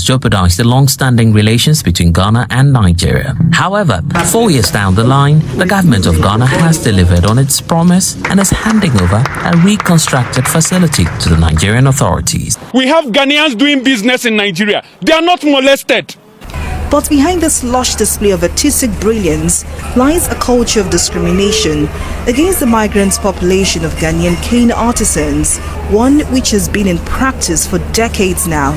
almost jeopardized the long-standing relations between Ghana and Nigeria. However, 4 years down the line, the government of Ghana has delivered on its promise and is handing over a reconstructed facility to the Nigerian authorities. We have Ghanaians doing business in Nigeria. They are not molested. But behind this lush display of artistic brilliance lies a culture of discrimination against the migrant population of Ghanaian cane artisans, one which has been in practice for decades now.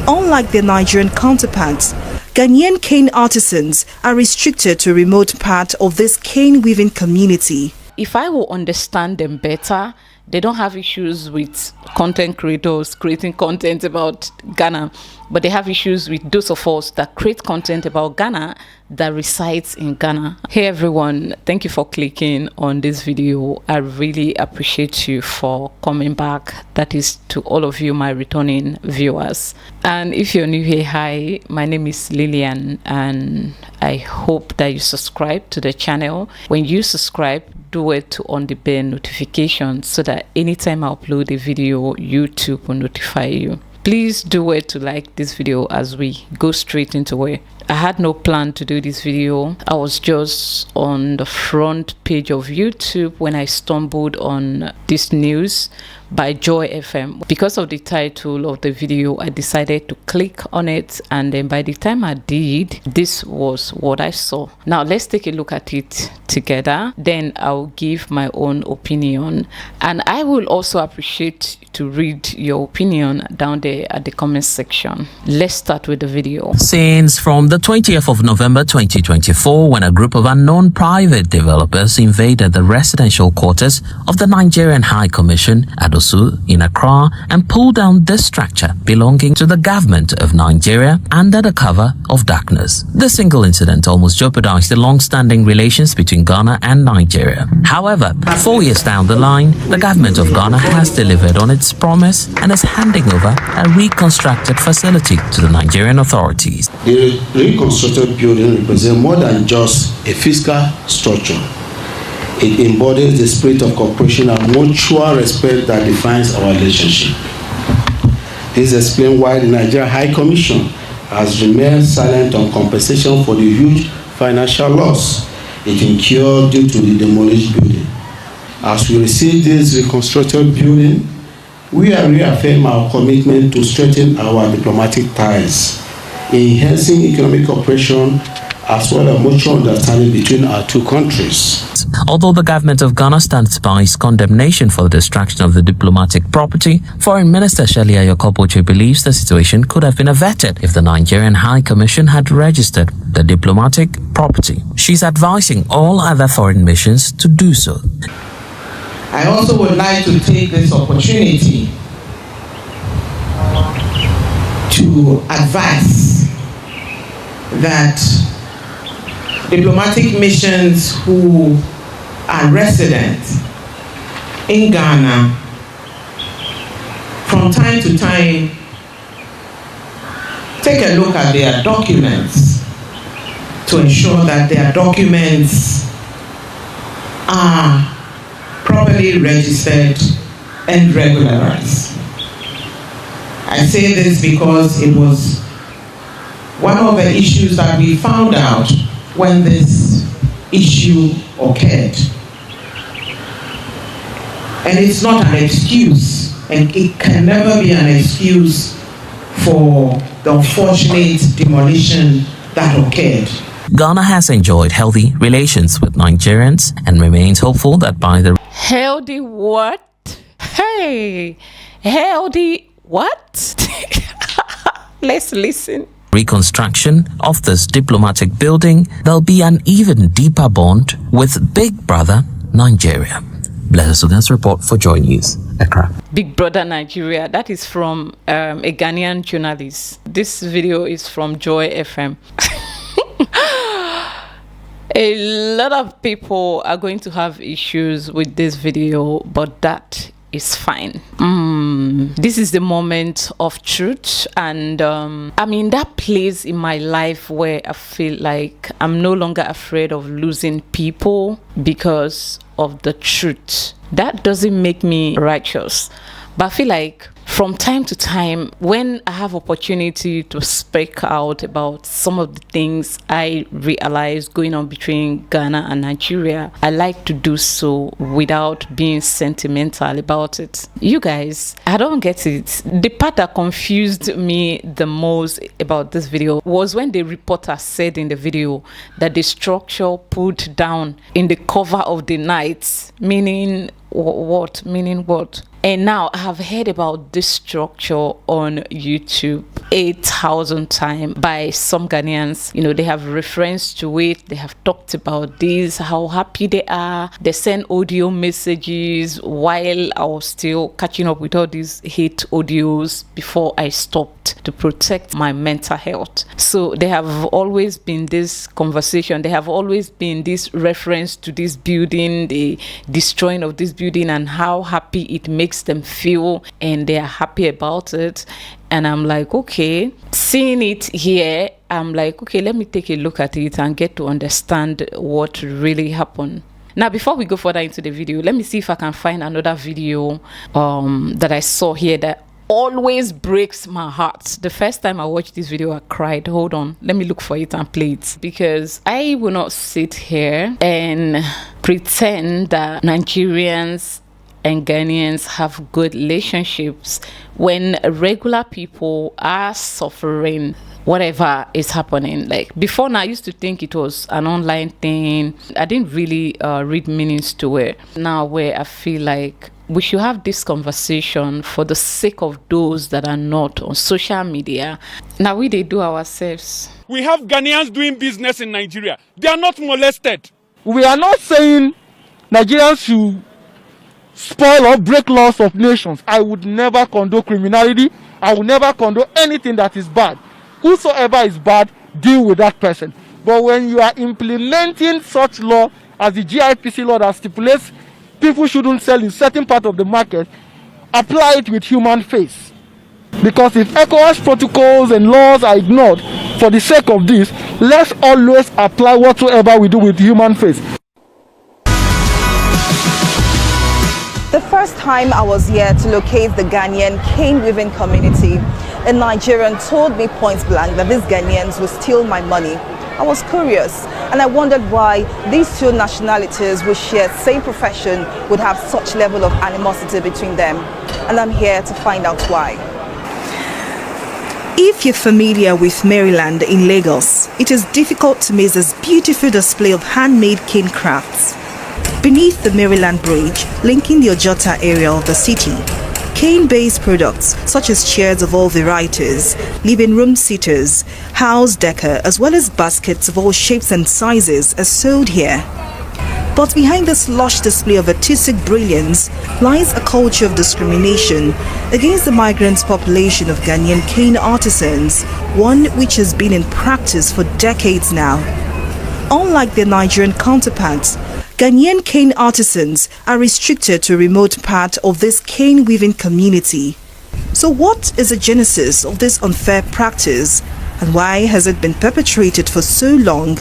Unlike their Nigerian counterparts, Ghanaian cane artisans are restricted to a remote part of this cane weaving community. If I will understand them better, they don't have issues with content creators creating content about Ghana, but they have issues with those of us that create content about Ghana that resides in Ghana. Hey everyone, thank you for clicking on this video. I really appreciate you for coming back. That is to all of you, my returning viewers. And if you're new here, hi, my name is Lillian, and I hope that you subscribe to the channel. When you subscribe, do it to on the bell notification so that anytime I upload a video, YouTube will notify you. Please do it to like this video as we go straight into it. I had no plan to do this video. I was just on the front page of YouTube when I stumbled on this news by Joy FM. Because of the title of the video, I decided to click on it, and then by the time I did, this was what I saw. Now let's take a look at it together. Then I'll give my own opinion, and I will also appreciate to read your opinion down there at the comment section. Let's start with the video. Scenes from the 20th of November 2024, when a group of unknown private developers invaded the residential quarters of the Nigerian High Commission at Osu in Accra and pulled down this structure belonging to the government of Nigeria under the cover of darkness. This single incident almost jeopardized the long-standing relations between Ghana and Nigeria. However, 4 years down the line, the government of Ghana has delivered on its promise and is handing over a reconstructed facility to the Nigerian authorities. The reconstructed building represents more than just a physical structure. It embodies the spirit of cooperation and mutual respect that defines our relationship. This explains why the Nigeria High Commission has remained silent on compensation for the huge financial loss it incurred due to the demolished building. As we receive this reconstructed building, we are reaffirming our commitment to strengthen our diplomatic ties, enhancing economic cooperation, as well as mutual understanding between our two countries. Although the government of Ghana stands by its condemnation for the destruction of the diplomatic property, Foreign Minister Shirley Ayokoboche believes the situation could have been averted if the Nigerian High Commission had registered the diplomatic property. She's advising all other foreign missions to do so. I also would like to take this opportunity to advise that diplomatic missions who are resident in Ghana from time to time take a look at their documents to ensure that their documents are properly registered and regularized. I say this because it was one of the issues that we found out when this issue occurred. And it's not an excuse, and it can never be an excuse for the unfortunate demolition that occurred. Ghana has enjoyed healthy relations with Nigerians and remains hopeful that by the Healthy what? Hey, healthy what? Let's listen. reconstruction of this diplomatic building, there'll be an even deeper bond with Big Brother Nigeria. Blessed Sudan's report for Joy News, Accra. Big Brother Nigeria, that is from a Ghanaian journalist. This video is from Joy FM. A lot of people are going to have issues with this video, but that is fine. This is the moment of truth, and I'm in that place in my life where I feel like I'm no longer afraid of losing people because of the truth. That doesn't make me righteous, but I feel like from time to time, when I have opportunity to speak out about some of the things I realize going on between Ghana and Nigeria, I like to do so without being sentimental about it. You guys, I don't get it. The part that confused me the most about this video was when the reporter said in the video that the structure put down in the cover of the night, meaning what? Meaning what? And now I have heard about this structure on YouTube 8,000 times by some Ghanaians. You know, they have referenced to it. They have talked about this, how happy they are. They send audio messages while I was still catching up with all these hate audios before I stopped to protect my mental health. So there have always been this conversation. There have always been this reference to this building, the destroying of this building, and how happy it makes them feel, and they are happy about it. And I'm like, okay, seeing it here, I'm like, okay, let me take a look at it and get to understand what really happened. Now, before we go further into the video, let me see if I can find another video that I saw here that always breaks my heart. The first time I watched this video, I cried. Hold on, let me look for it and play it, because I will not sit here and pretend that Nigerians and Ghanaians have good relationships when regular people are suffering whatever is happening. Like before now, I used to think it was an online thing. I didn't really read meanings to it. Now where I feel like we should have this conversation for the sake of those that are not on social media. Now we do ourselves. We have Ghanaians doing business in Nigeria. They are not molested. We are not saying Nigerians should spoil or break laws of nations. I would never condone criminality. I would never condone anything that is bad. Whosoever is bad, deal with that person. But when you are implementing such law as the GIPC law that stipulates people shouldn't sell in certain part of the market, apply it with human face. Because if ECOWAS protocols and laws are ignored for the sake of this, let's always apply whatsoever we do with human face. The first time I was here to locate the Ghanaian cane weaving community, a Nigerian told me point blank that these Ghanaians would steal my money. I was curious, and I wondered why these two nationalities who share the same profession would have such level of animosity between them. And I'm here to find out why. If you're familiar with Maryland in Lagos, it is difficult to miss this beautiful display of handmade cane crafts. Beneath the Maryland Bridge, linking the Ojota area of the city, cane-based products such as chairs of all varieties, living room seaters, house decor, as well as baskets of all shapes and sizes are sold here. But behind this lush display of artistic brilliance lies a culture of discrimination against the migrant population of Ghanaian cane artisans, one which has been in practice for decades now. Unlike their Nigerian counterparts, Ghanaian cane artisans are restricted to a remote part of this cane weaving community. So what is the genesis of this unfair practice, and why has it been perpetrated for so long?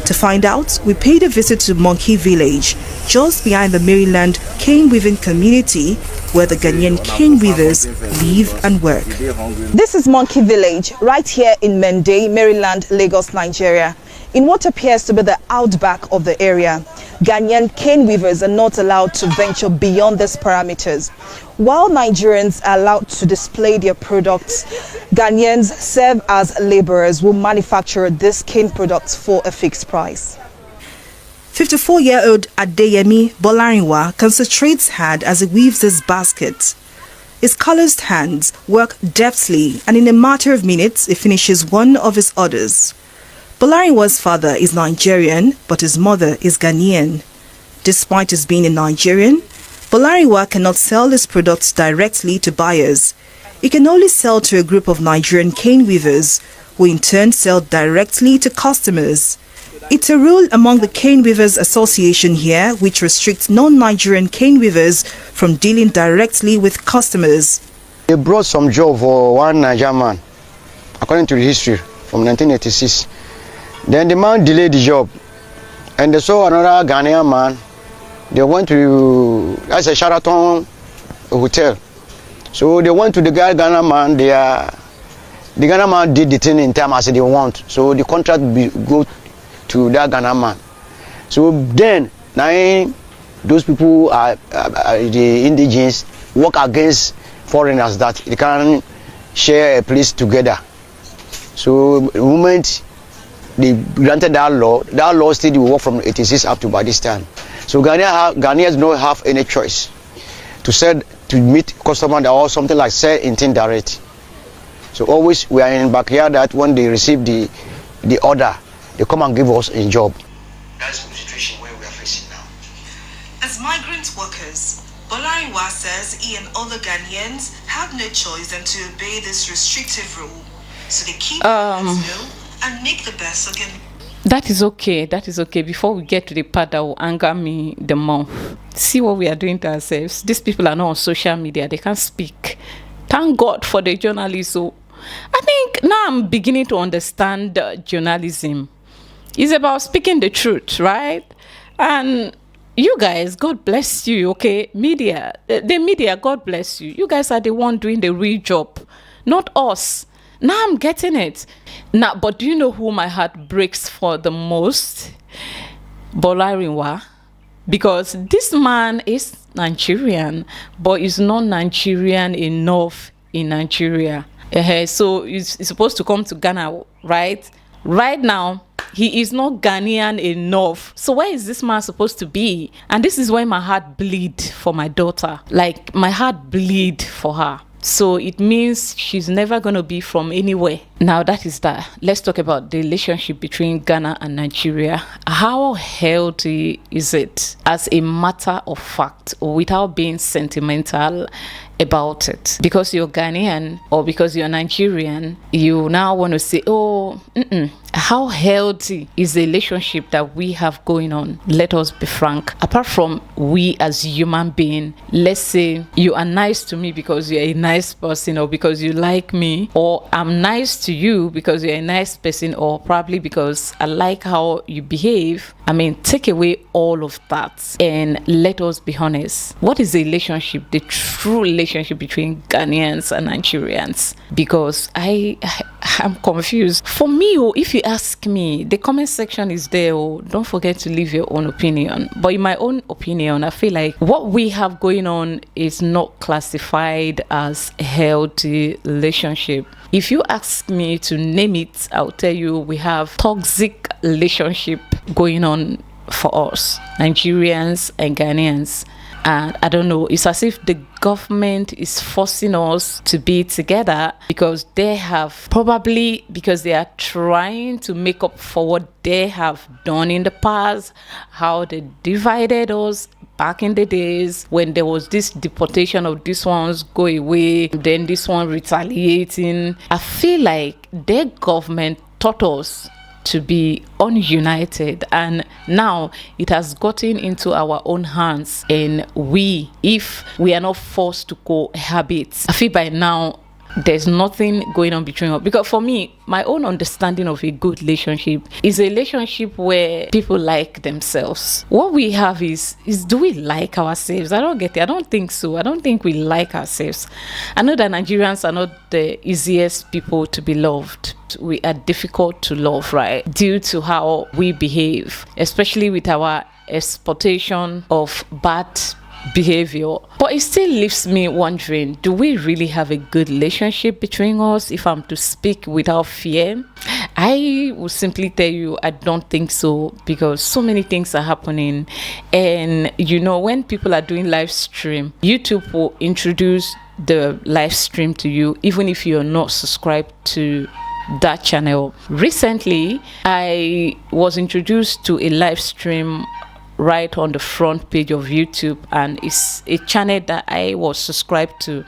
To find out, we paid a visit to Monkey Village, just behind the Maryland cane weaving community, where the Ghanaian cane weavers live and work. This is Monkey Village, right here in Mende, Maryland, Lagos, Nigeria. In what appears to be the outback of the area, Ghanaian cane weavers are not allowed to venture beyond these parameters. While Nigerians are allowed to display their products, Ghanaians serve as laborers who manufacture these cane products for a fixed price. 54-year-old Adeyemi Bolarinwa concentrates hard as he weaves his basket. His calloused hands work deftly, and in a matter of minutes, he finishes one of his orders. Bolarinwa's father is Nigerian, but his mother is Ghanaian. Despite his being a Nigerian, Bolarinwa cannot sell his products directly to buyers. He can only sell to a group of Nigerian cane weavers, who in turn sell directly to customers. It's a rule among the Cane Weavers Association here, which restricts non-Nigerian cane weavers from dealing directly with customers. They brought some job for one Nigerian man, according to the history, from 1986. Then the man delayed the job, and they saw another Ghanaian man. They went to, as a Sheraton hotel, So they went to the Ghana man. The Ghana man did the thing in time as they want. So the contract go to that Ghana man. So then, now those people are the indigenous work against foreigners that they can share a place together. So the moment they granted that law still will work from 86 up to by this time. So Ghanaians don't have any choice to meet customer or something like sell in direct. So always we are in backyard that when they receive the order, they come and give us a job. That's the situation where we are facing now. As migrant workers, Bolariwa says he and other Ghanaians have no choice than to obey this restrictive rule. So they keep low and make the best again. That is okay. That is okay. Before we get to the part that will anger me the most, see what we are doing to ourselves. These people are not on social media. They can't speak. Thank God for the journalists. So I think now I'm beginning to understand journalism. It's about speaking the truth, right? And you guys, God bless you, okay? Media, the media, God bless you. You guys are the one doing the real job, not us. Now I'm getting it. Now, but do you know who my heart breaks for the most? Bolariwa. Because this man is Nigerian, but is not Nigerian enough in Nigeria. So he's supposed to come to Ghana, right? Right now, he is not Ghanaian enough. So where is this man supposed to be? And this is why my heart bleed for my daughter. Like, my heart bleed for her. So it means she's never going to be from anywhere. Now that is that. Let's talk about the relationship between Ghana and Nigeria. How healthy is it, as a matter of fact, without being sentimental about it? Because you're Ghanaian or because you're Nigerian, you now want to say, how healthy is the relationship that we have going on? Let us be frank. Apart from we as human beings, let's say you are nice to me because you're a nice person, or because you like me, or I'm nice to you because you're a nice person, or probably because I like how you behave. I mean, take away all of that and let us be honest. What is the relationship, the true relationship between Ghanaians and Nigerians? Because I'm confused. For me, if you ask me, the comment section is there. Don't forget to leave your own opinion. But in my own opinion, I feel like what we have going on is not classified as a healthy relationship. If you ask me to name it, I'll tell you we have toxic relationship going on for us, Nigerians and Ghanaians. And I don't know, it's as if the government is forcing us to be together because they have, probably because they are trying to make up for what they have done in the past, how they divided us back in the days when there was this deportation of these ones go away, then this one retaliating. I feel like their government taught us to be ununited, and now it has gotten into our own hands, and if we are not forced to cohabit, I feel by now there's nothing going on between us. Because for me, my own understanding of a good relationship is a relationship where people like themselves. What we have is do we like ourselves? I don't get it. I don't think so. I don't think we like ourselves. I know that Nigerians are not the easiest people to be loved. We are difficult to love, right? Due to how we behave, especially with our exploitation of bad behavior. But it still leaves me wondering, do we really have a good relationship between us? If I'm to speak without fear, I will simply tell you I don't think so, because so many things are happening. And when people are doing live stream, YouTube will introduce the live stream to you even if you're not subscribed to that channel. Recently, I was introduced to a live stream right on the front page of YouTube, and it's a channel that I was subscribed to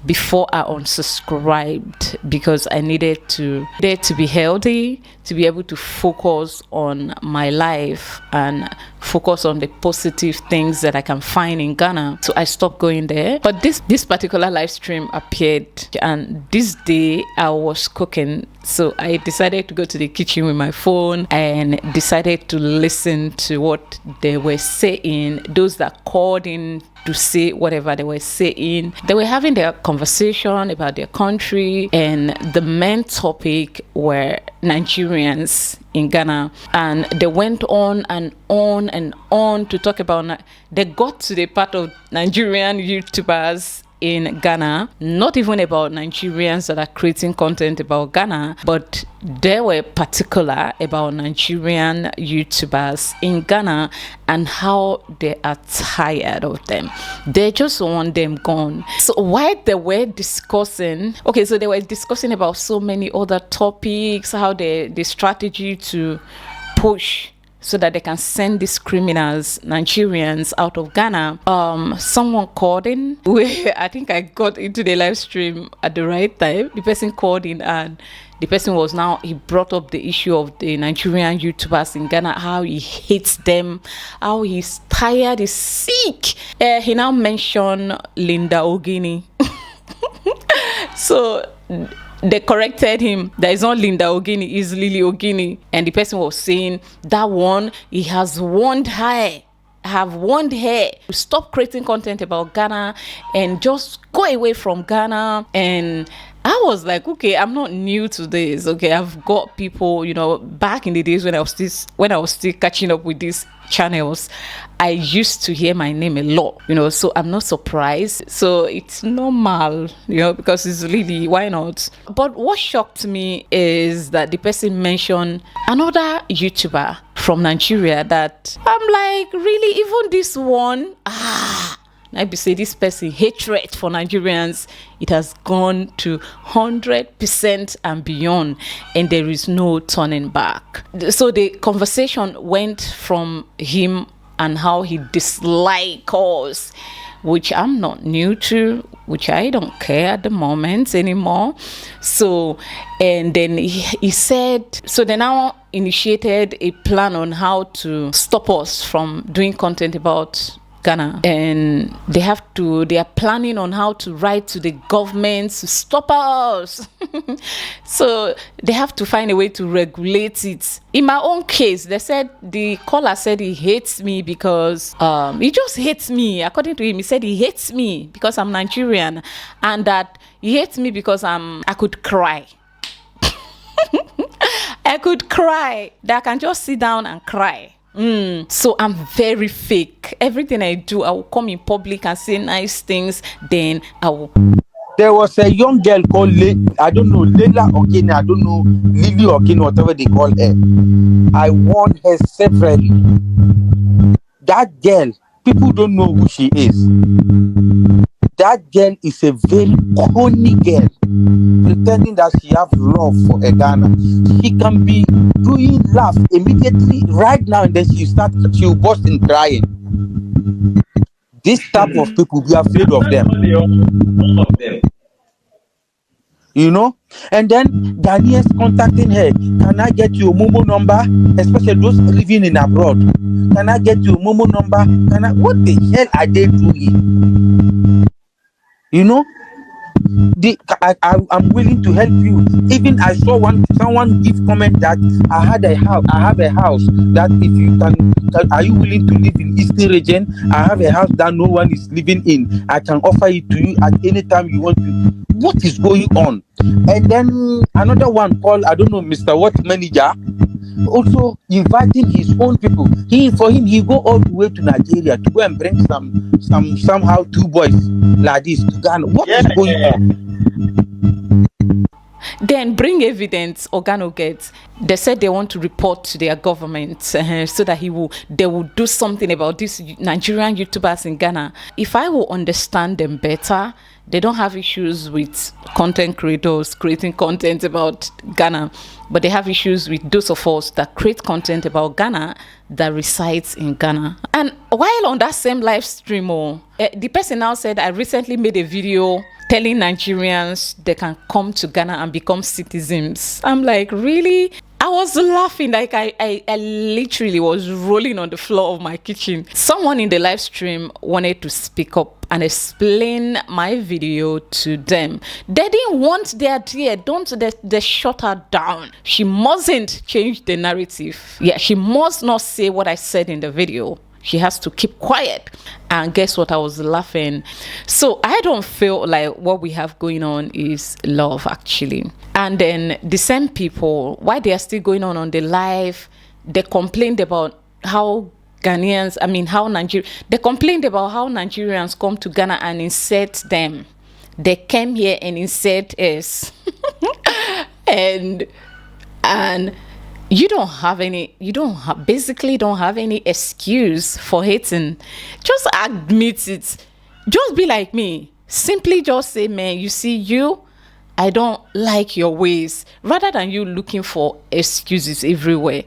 before I unsubscribed, because I needed to be healthy, to be able to focus on my life and focus on the positive things that I can find in Ghana. So I stopped going there. But this particular live stream appeared, and this day I was cooking. So I decided to go to the kitchen with my phone and decided to listen to what they were saying. Those that called in to say whatever they were saying. They were having their conversation about their country, and the main topic were Nigerians in Ghana. And they went on and on and on to talk about, they got to the part of Nigerian YouTubers in Ghana, not even about Nigerians that are creating content about Ghana, but they were particular about Nigerian YouTubers in Ghana and how they are tired of them. They just want them gone. So while they were discussing, they were discussing about so many other topics, how the strategy to push so that they can send these criminals, Nigerians, out of Ghana. Someone called in. I think I got into the live stream at the right time. The person called in, and the person he brought up the issue of the Nigerian YouTubers in Ghana, how he hates them, how he's tired, he's sick. He now mentioned Linda Ogini. So they corrected him. That is not Linda Ogini, it's Lily Ogini. And the person was saying that one, he has warned her. Have warned her to stop creating content about Ghana and just go away from Ghana. And I was like, okay, I'm not new to this. Okay, I've got people, back in the days when I was still catching up with these channels, I used to hear my name a lot, so I'm not surprised. So it's normal, because it's really, why not? But what shocked me is that the person mentioned another YouTuber from Nigeria that I'm like, really, even this one? I be say this person hatred for Nigerians, it has gone to 100% and beyond, and there is no turning back. So the conversation went from him and how he dislikes us, which I'm not new to, which I don't care at the moment anymore. So, and then he said, so they now initiated a plan on how to stop us from doing content about Ghana, and they are planning on how to write to the government to stop us. So they have to find a way to regulate it. In my own case, the caller said he hates me because he just hates me. According to him, he said he hates me because I'm Nigerian, and that he hates me because I could cry. I could cry. That I can just sit down and cry. So I'm very fake. Everything I do, I will come in public and say nice things. Then I will. There was a young girl called I don't know, Leila Ogini, I don't know, Lily Ogini, whatever they call her. I warned her severally. That girl, people don't know who she is. That girl is a very corny girl, pretending that she has love for a Ghana. She can be doing laugh immediately right now, and then she will burst in crying. This type of people, be afraid of them. And then Ghanaians contacting her, can I get your Momo number? Especially those living in abroad. Can I get your Momo number? What the hell are they doing? I'm willing to help you. Even I saw someone give comment that I have a house that if you can, are you willing to live in Eastern region? I have a house that no one is living in. I can offer it to you at any time you want to. What is going on? And then another one called, I don't know, Mr. What manager, also inviting his own people. He go all the way to Nigeria to go and bring somehow two boys like this to Ghana. What is going on? Then bring evidence. Organo gets. They said they want to report to their government so that they will do something about these Nigerian YouTubers in Ghana. If I will understand them better, they don't have issues with content creators creating content about Ghana, but they have issues with those of us that create content about Ghana that resides in Ghana. And while on that same live stream, the person now said, I recently made a video telling Nigerians they can come to Ghana and become citizens. I'm like, really? I was laughing, like I literally was rolling on the floor of my kitchen. Someone in the live stream wanted to speak up and explain my video to them. They didn't want their dear, they shut her down. She mustn't change the narrative. Yeah, she must not say what I said in the video. She has to keep quiet. And guess what? I was laughing. So I don't feel like what we have going on is love, actually. And then the same people, while they are still going on the live, they complained about how Ghanaians, they complained about how Nigerians come to Ghana and insert them. They came here and insert us. and you basically don't have any excuse for hating. Just admit it. Just be like me. Simply just say, man, you see, I don't like your ways. Rather than you looking for excuses everywhere.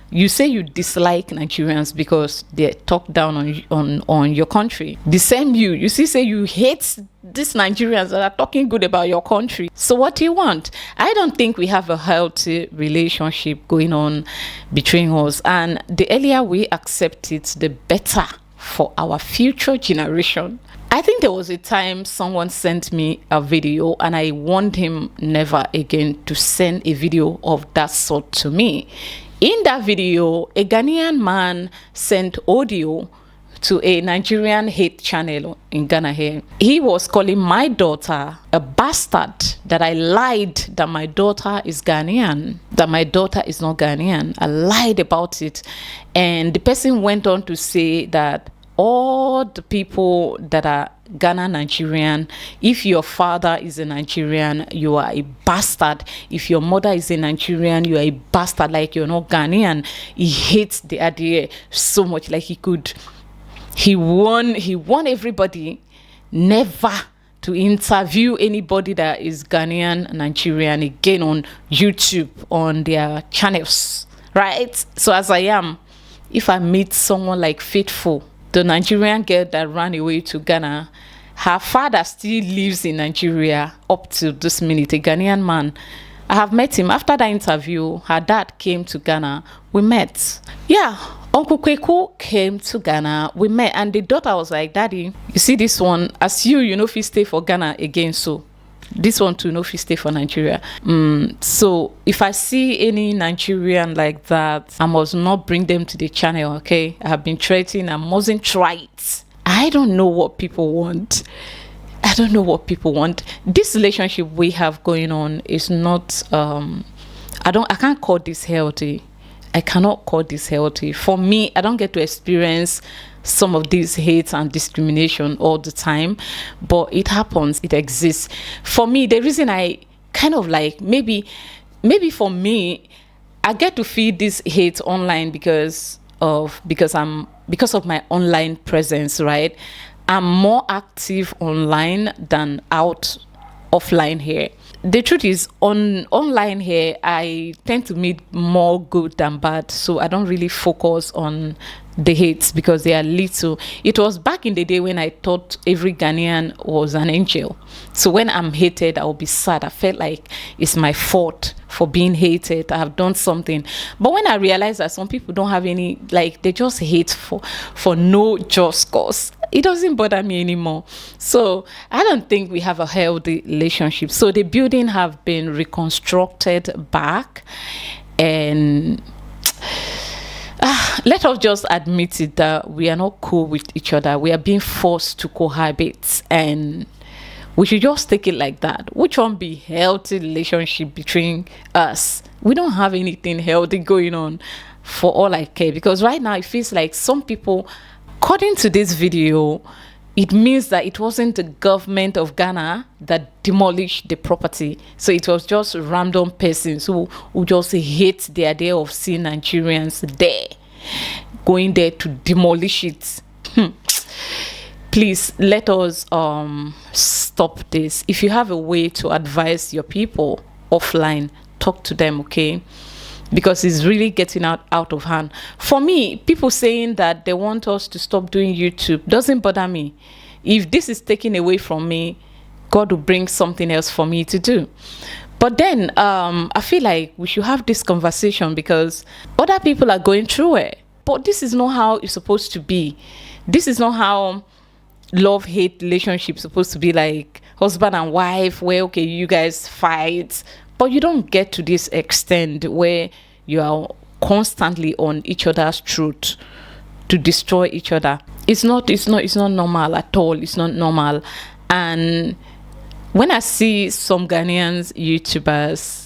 You say you dislike Nigerians because they talk down on your country. The same you say you hate these Nigerians that are talking good about your country. So what do you want? I don't think we have a healthy relationship going on between us. And the earlier we accept it, the better for our future generation. I think there was a time someone sent me a video and I warned him never again to send a video of that sort to me. In that video, a Ghanaian man sent audio to a Nigerian hate channel in Ghana here. He was calling my daughter a bastard, that I lied that my daughter is Ghanaian, that my daughter is not Ghanaian. I lied about it. And the person went on to say that all the people that are Ghana Nigerian, if your father is a Nigerian, you are a bastard. If your mother is a Nigerian, you are a bastard, like you're not Ghanaian. He hates the idea so much, like he warned everybody never to interview anybody that is Ghanaian Nigerian again on YouTube, on their channels, right? So as I am, if I meet someone like Faithful, the Nigerian girl that ran away to Ghana, her father still lives in Nigeria up to this minute, a Ghanaian man. I have met him. After that interview, her dad came to Ghana. We met. Yeah, Uncle Kweku came to Ghana. We met. And the daughter was like, Daddy, you see this one, as you know, if you stay for Ghana again, so this one too, no, if you stay for Nigeria. So if I see any Nigerian like that, I must not bring them to the channel, okay? I have been threatening, I mustn't try it. I don't know what people want. I don't know what people want. This relationship we have going on is not, I can't call this healthy. I cannot call this healthy. For me, I don't get to experience some of these hate and discrimination all the time, but it happens, it exists. For me, the reason I kind of like, maybe for me, I get to feel this hate online because of my online presence, right? I'm more active online than offline here. The truth is, online here, I tend to meet more good than bad, so I don't really focus on the hates because they are little. It was back in the day when I thought every Ghanaian was an angel. So when I'm hated, I'll be sad. I felt like it's my fault for being hated. I have done something. But when I realized that some people don't have any, like, they just hate for no just cause, it doesn't bother me anymore. So I don't think we have a healthy relationship. So the building have been reconstructed back, and let us just admit it that we are not cool with each other. We are being forced to cohabit, and we should just take it like that. Which one be healthy relationship between us? We don't have anything healthy going on, for all I care, because right now it feels like some people, according to this video, it means that it wasn't the government of Ghana that demolished the property. So it was just random persons who just hate the idea of seeing Nigerians there, going there to demolish it. Please let us stop this. If you have a way to advise your people offline, talk to them, okay? Because it's really getting out of hand. For me, people saying that they want us to stop doing YouTube doesn't bother me. If this is taken away from me, God will bring something else for me to do. But then I feel like we should have this conversation because other people are going through it. But this is not how it's supposed to be. This is not how love-hate relationship supposed to be, like husband and wife, where okay, you guys fight, but you don't get to this extent where you are constantly on each other's truth to destroy each other. It's not normal at all. It's not normal. And when I see some Ghanaians YouTubers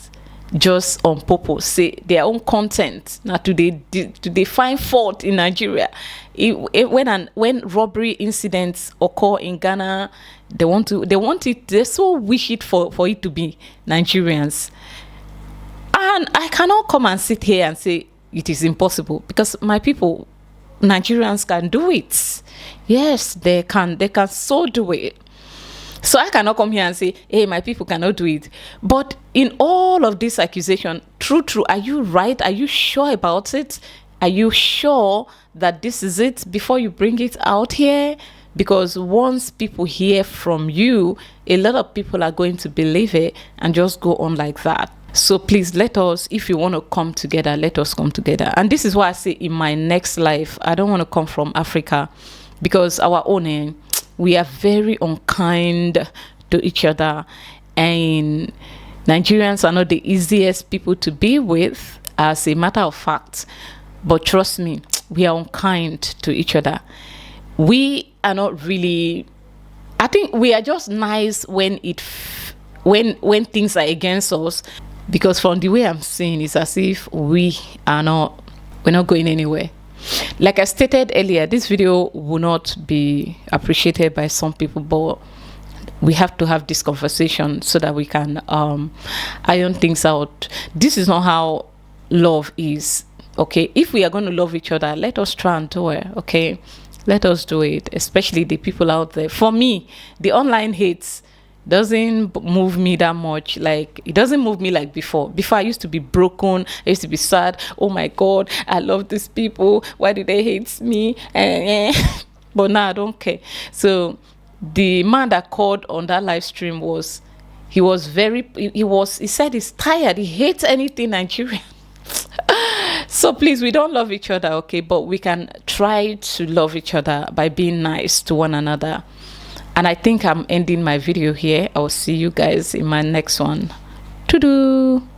just on purpose say their own content, now do they find fault in Nigeria? When robbery incidents occur in Ghana, they so wish it for it to be Nigerians. And I cannot come and sit here and say it is impossible, because my people, Nigerians, can do it. Yes, they can so do it. So I cannot come here and say, hey, my people cannot do it. But in all of this accusation, true, are you right? Are you sure about it? Are you sure that this is it before you bring it out here? Because once people hear from you, a lot of people are going to believe it and just go on like that. So please, let us, if you want to come together, let us come together. And this is why I say in my next life, I don't want to come from Africa, because our own, we are very unkind to each other, and Nigerians are not the easiest people to be with, as a matter of fact. But trust me, we are unkind to each other. We are not really, I think we are just nice when when things are against us, because from the way I'm seeing, it's as if we're not going anywhere. Like I stated earlier, this video will not be appreciated by some people, but we have to have this conversation so that we can iron things out. This is not how love is. Okay, if we are going to love each other, let us try and do it. Okay, let us do it, especially the people out there. For me, the online hates doesn't move me that much. Like, it doesn't move me like before. I used to be broken. I used to be sad. Oh my God, I love these people, why do they hate me? But now I don't care. So the man that called on that live stream he said he's tired, he hates anything Nigerian. So please, we don't love each other, okay, but we can try to love each other by being nice to one another. And I think I'm ending my video here. I'll see you guys in my next one. To-do.